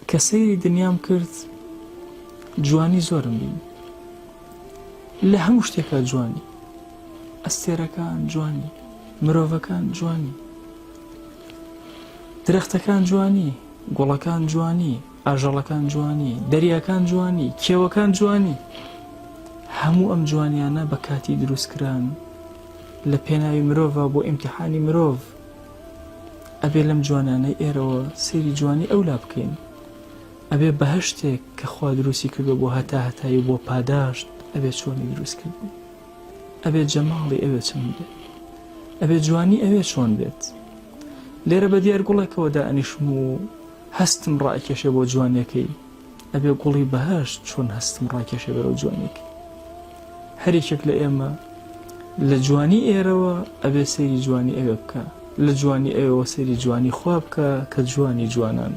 کە سەیری دنیام کرد جوانی زۆرم بینی لە هەموو شتێکە جوانی ئەستێرەکان جوانی مرۆڤەکان جوانی درەختەکان جوانی گوڵەکان جوانی ئاژەڵەکان جوانی دەریاکان جوانی کێوەکان جوانی هەموو ئەم جوانیانە بە کاتی دروستکران لە پێناوی مرۆڤە بۆ ئیمتیحانی مرۆڤ ئەبێ لەم جوانانەی ئێرەوە سەیری جوانی ئەولا بکەین ئەبێ بەهشتێک کە خوا دروستی کردو بۆ هەتایی بۆ پاداشت ئەبێ چۆنی دروست کردی ئەبێ جەماڵی ئەوێ چەند بێت ئەبێ جوانی ئەوێ چۆن بێت لێرە بە دیار گوڵێکەوە دائەنیشم و هەستم ڕائکێشێ بۆ جوانیەکەی ئەبێ گوڵی بەهشت چۆن هەستم ڕاکێشێ بەرەو جوانیەکەی هەریەکێک لە ئێمە لە جوانی ئێرەوە ئەبێ سەیری جوانی ئەوێ بکە لە جوانی ئەوێەوە سەیری جوانی خوا بکە کە جوانی جوانان